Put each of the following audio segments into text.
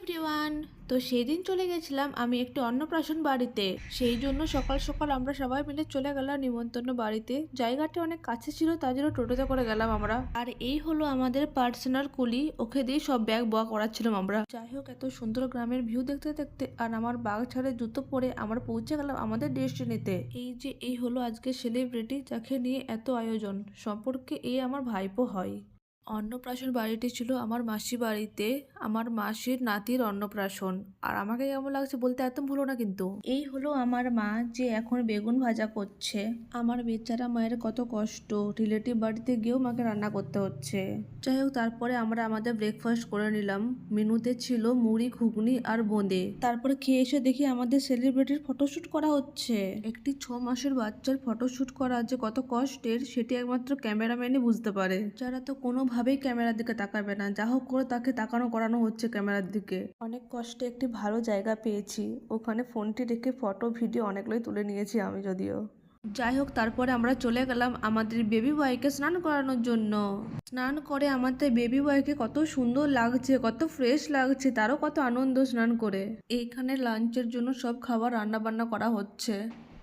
Everyone. তো সেই দিন চলে গেছিলাম আমি একটু অন্নপ্রাশন বাড়িতে। সেই জন্য সকাল সকাল আমরা সবাই মিলে চলে গেলাম নিমন্ত্রণ বাড়িতে। জায়গাটা অনেক কাছে ছিল, তার জন্য টোটোতে করে গেলাম আমরা। আর এই হলো আমাদের পার্সোনাল কুলি, ওকে দিয়ে সব ব্যাগ বয়া করাচ্ছিলাম আমরা। যাই হোক, এত সুন্দর গ্রামের ভিউ দেখতে দেখতে আর আমার বাঘ ছাড়ে জুতো পরে আমরা পৌঁছে গেলাম আমাদের ডেস্টিনিতে। এই হলো আজকে সেলিব্রিটি যাকে নিয়ে এত আয়োজন, সম্পর্কে এই আমার ভাইপো হয়। অন্নপ্রাশন বাড়িটি ছিল আমার মাসি বাড়িতে, আমার মাসির নাতির অন্নপ্রাশন। আর আমাকে কেমন লাগছে বলতে একদম ভুলো না কিন্তু। এই হলো আমার মা, যে এখন বেগুন ভাজা করছে। আমার বেচারা মায়ের কত কষ্ট, রিলেটিভ বাড়িতে গিয়েও মাকে রান্না করতে হচ্ছে। যাই হোক, তারপরে আমরা আমাদের ব্রেকফাস্ট করে নিলাম। মেনুতে ছিল মুড়ি, ঘুগনি আর বোঁদে। তারপরে খেয়ে এসে দেখি আমাদের সেলিব্রিটির ফটোশুট করা হচ্ছে। একটি 6 মাসের বাচ্চার ফটোশুট করা যে কত কষ্টের সেটি একমাত্র ক্যামেরাম্যানই বুঝতে পারে, যারা তো কোনোভাবেই ক্যামেরার দিকে তাকাবে না। যা হোক করে তাকে তাকানো করানো হচ্ছে ক্যামেরার দিকে। অনেক কষ্টে একটি ভালো জায়গা পেয়েছি, ওখানে ফোনটি রেখে ফটো ভিডিও অনেকগুলোই তুলে নিয়েছি আমি যদিও। যাই হোক, তারপরে আমরা চলে গেলাম আমাদের বেবি বয়কে স্নান করানোর জন্য। স্নান করে আমাদের বেবি বয়কে কত সুন্দর লাগছে, কত ফ্রেশ লাগছে, তারও কত আনন্দ স্নান করে। এইখানে লাঞ্চের জন্য সব খাবার রান্না বান্না করা হচ্ছে।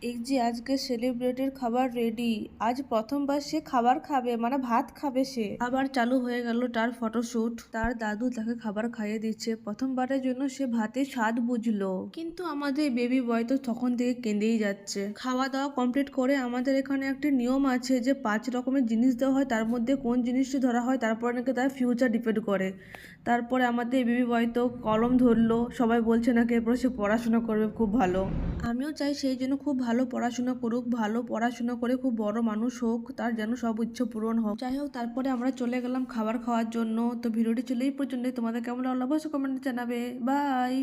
এই যে আজকে সেলিব্রিটির খাবার রেডি। আজ প্রথমবার সে খাবার খাবে, মানে ভাত খাবে সে। আবার চালু হয়ে গেল তার ফটোশুট। তার দাদু তাকে খাবার খাইয়ে দিচ্ছে, প্রথমবারের জন্য সে ভাতের স্বাদ বুঝলো। কিন্তু আমাদের বেবি বয় তো তখন থেকে কেঁদেই যাচ্ছে। খাওয়া দাওয়া কমপ্লিট করে আমাদের এখানে একটি নিয়ম আছে যে 5 রকমের জিনিস দেওয়া হয়, তার মধ্যে কোন জিনিসটি ধরা হয় তারপরে নাকি তার ফিউচার ডিপেন্ড করে। তারপরে আমাদের বেবি বয় তো কলম ধরলো, সবাই বলছে নাকি এরপরে সে পড়াশোনা করবে খুব ভালো। আমিও চাই সেই জন্য খুব ভালো পড়াশোনা করুক, ভালো পড়াশোনা করে খুব বড় মানুষ হোক, তার যেন সব ইচ্ছে পূরণ হোক। যাই হোক, তারপরে আমরা চলে গেলাম খাবার খাওয়ার জন্য। তো ভিডিওটি ছিল এই পর্যন্ত। তোমাদের কেমন লাগলো অবশ্যই কমেন্টে জানাবে। বাই।